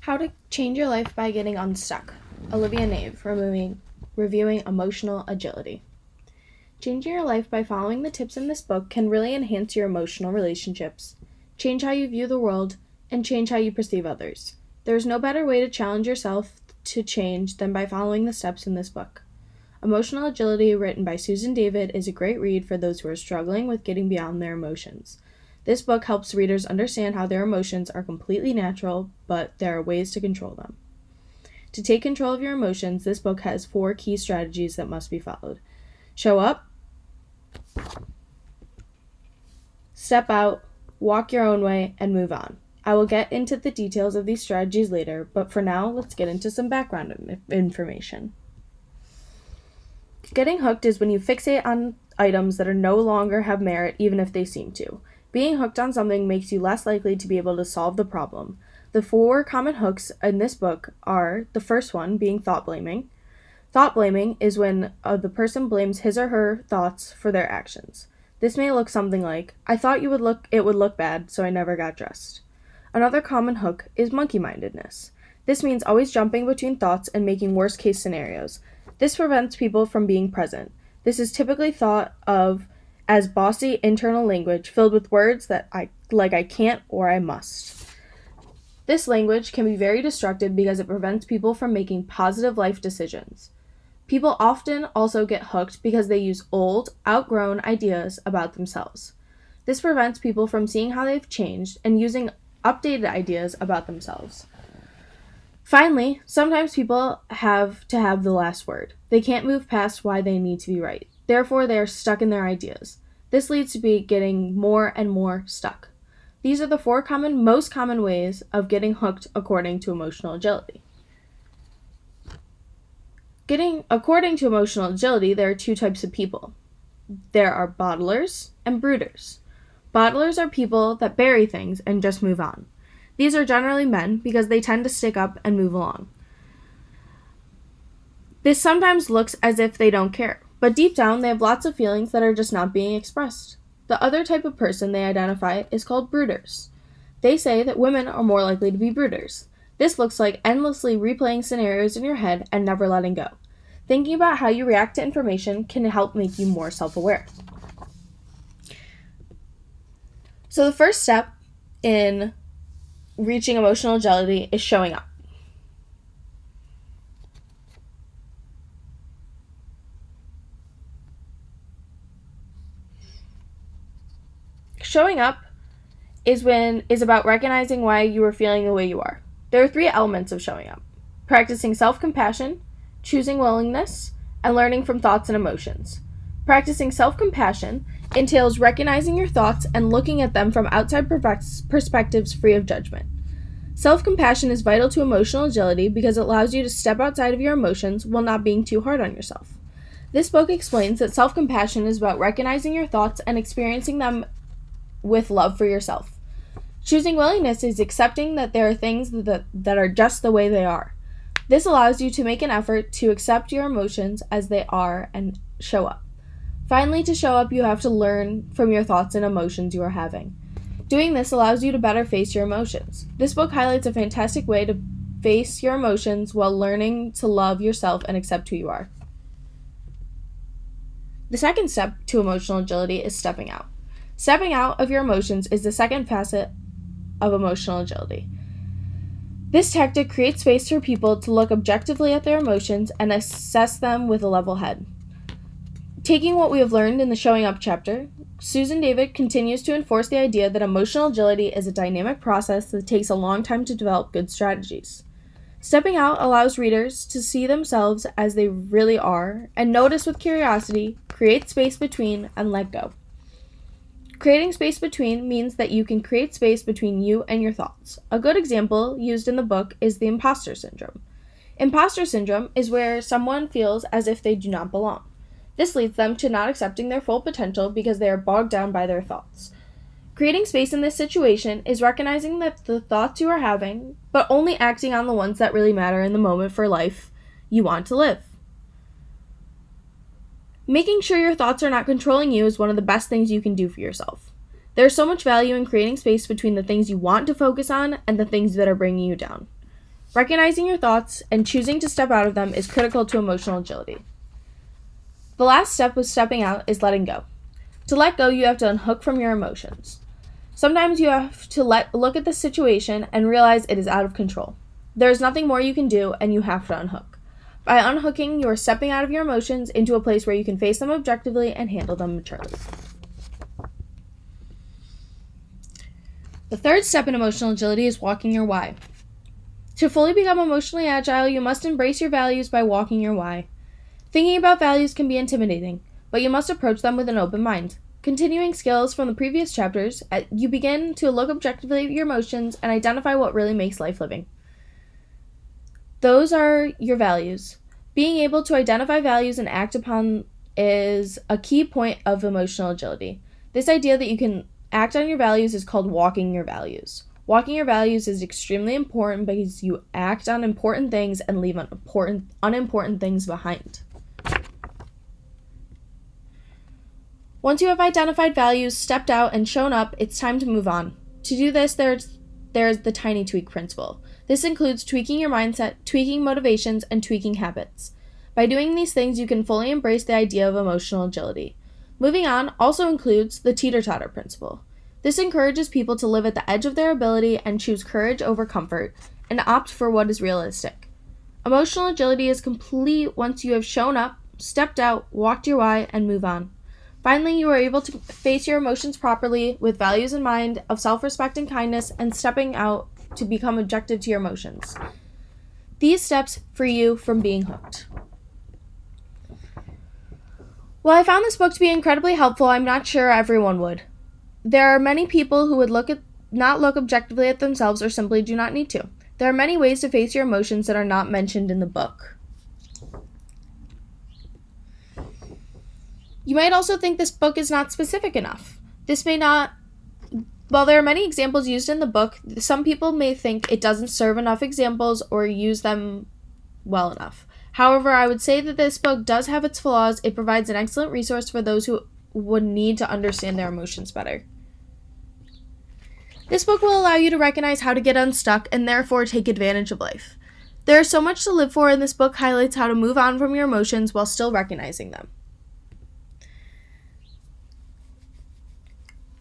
How to Change Your Life by Getting Unstuck. Olivia Nave, reviewing emotional agility. Changing your life by following the tips in this book can really enhance your emotional relationships, change how you view the world, and change how you perceive others. There is no better way to challenge yourself to change than by following the steps in this book. Emotional Agility, written by Susan David, is a great read for those who are struggling with getting beyond their emotions. This book helps readers understand how their emotions are completely natural, but there are ways to control them. To take control of your emotions, this book has 4 key strategies that must be followed. Show up, step out, walk your own way, and move on. I will get into the details of these strategies later, but for now, let's get into some background information. Getting hooked is when you fixate on items that are no longer have merit, even if they seem to. Being hooked on something makes you less likely to be able to solve the problem. The 4 common hooks in this book are the first one being thought blaming. Thought blaming is when the person blames his or her thoughts for their actions. This may look something like, I thought it would look bad, so I never got dressed. Another common hook is monkey-mindedness. This means always jumping between thoughts and making worst-case scenarios. This prevents people from being present. This is typically thought of as bossy internal language filled with words that I can't or I must. This language can be very destructive because it prevents people from making positive life decisions. People often also get hooked because they use old, outgrown ideas about themselves. This prevents people from seeing how they've changed and using updated ideas about themselves. Finally, sometimes people have to have the last word. They can't move past why they need to be right. Therefore, they are stuck in their ideas. This leads to be getting more and more stuck. These are the 4 most common ways of getting hooked according to emotional agility. According to emotional agility, there are 2 types of people. There are bottlers and brooders. Bottlers are people that bury things and just move on. These are generally men because they tend to stick up and move along. This sometimes looks as if they don't care, but deep down they have lots of feelings that are just not being expressed. The other type of person they identify is called brooders. They say that women are more likely to be brooders. This looks like endlessly replaying scenarios in your head and never letting go. Thinking about how you react to information can help make you more self-aware. So the first step in reaching emotional agility is showing up. Showing up is about recognizing why you are feeling the way you are. There are 3 elements of showing up: practicing self-compassion, choosing willingness, and learning from thoughts and emotions. Practicing self-compassion entails recognizing your thoughts and looking at them from outside perspectives free of judgment. Self-compassion is vital to emotional agility because it allows you to step outside of your emotions while not being too hard on yourself. This book explains that self-compassion is about recognizing your thoughts and experiencing them with love for yourself. Choosing willingness is accepting that there are things that are just the way they are. This allows you to make an effort to accept your emotions as they are and show up. Finally, to show up, you have to learn from your thoughts and emotions you are having. Doing this allows you to better face your emotions. This book highlights a fantastic way to face your emotions while learning to love yourself and accept who you are. The second step to emotional agility is stepping out. Stepping out of your emotions is the second facet of emotional agility. This tactic creates space for people to look objectively at their emotions and assess them with a level head. Taking what we have learned in the Showing Up chapter, Susan David continues to enforce the idea that emotional agility is a dynamic process that takes a long time to develop good strategies. Stepping out allows readers to see themselves as they really are and notice with curiosity, create space between, and let go. Creating space between means that you can create space between you and your thoughts. A good example used in the book is the imposter syndrome. Imposter syndrome is where someone feels as if they do not belong. This leads them to not accepting their full potential because they are bogged down by their thoughts. Creating space in this situation is recognizing that the thoughts you are having, but only acting on the ones that really matter in the moment for life you want to live. Making sure your thoughts are not controlling you is one of the best things you can do for yourself. There's so much value in creating space between the things you want to focus on and the things that are bringing you down. Recognizing your thoughts and choosing to step out of them is critical to emotional agility. The last step with stepping out is letting go. To let go, you have to unhook from your emotions. Sometimes you have to look at the situation and realize it is out of control. There is nothing more you can do, and you have to unhook. By unhooking, you are stepping out of your emotions into a place where you can face them objectively and handle them maturely. The third step in emotional agility is walking your why. To fully become emotionally agile, you must embrace your values by walking your why. Thinking about values can be intimidating, but you must approach them with an open mind. Continuing skills from the previous chapters, you begin to look objectively at your emotions and identify what really makes life living. Those are your values. Being able to identify values and act upon is a key point of emotional agility. This idea that you can act on your values is called walking your values. Walking your values is extremely important because you act on important things and leave unimportant things behind. Once you have identified values, stepped out, and shown up, it's time to move on. To do this, there's the tiny tweak principle. This includes tweaking your mindset, tweaking motivations, and tweaking habits. By doing these things, you can fully embrace the idea of emotional agility. Moving on also includes the teeter-totter principle. This encourages people to live at the edge of their ability and choose courage over comfort, and opt for what is realistic. Emotional agility is complete once you have shown up, stepped out, walked your why, and move on. Finally, you are able to face your emotions properly with values in mind of self-respect and kindness, and stepping out to become objective to your emotions. These steps free you from being hooked. While I found this book to be incredibly helpful, I'm not sure everyone would. There are many people who would not look objectively at themselves or simply do not need to. There are many ways to face your emotions that are not mentioned in the book. You might also think this book is not specific enough. While there are many examples used in the book, some people may think it doesn't serve enough examples or use them well enough. However, I would say that this book does have its flaws. It provides an excellent resource for those who would need to understand their emotions better. This book will allow you to recognize how to get unstuck and therefore take advantage of life. There is so much to live for, and this book highlights how to move on from your emotions while still recognizing them.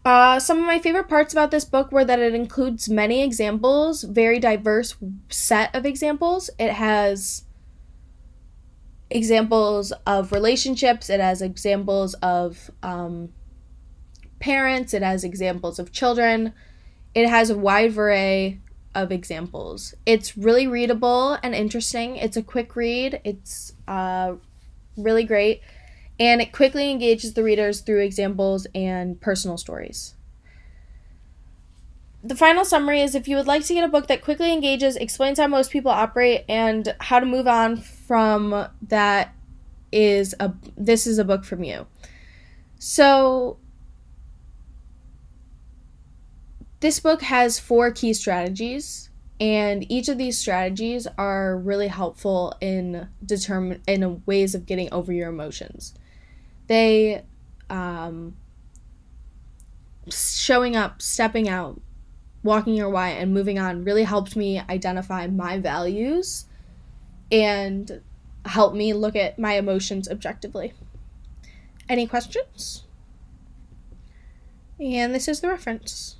Some of my favorite parts about this book were that it includes many examples, very diverse set of examples. It has examples of relationships, it has examples of parents, it has examples of children. It has a wide array of examples. It's really readable and interesting. It's a quick read. It's really great. And it quickly engages the readers through examples and personal stories. The final summary is, if you would like to get a book that quickly engages, explains how most people operate, and how to move on from that, this is a book from you. So, this book has 4 key strategies, and each of these strategies are really helpful in ways of getting over your emotions. They, showing up, stepping out, walking your why, and moving on really helped me identify my values and help me look at my emotions objectively. Any questions? And this is the reference.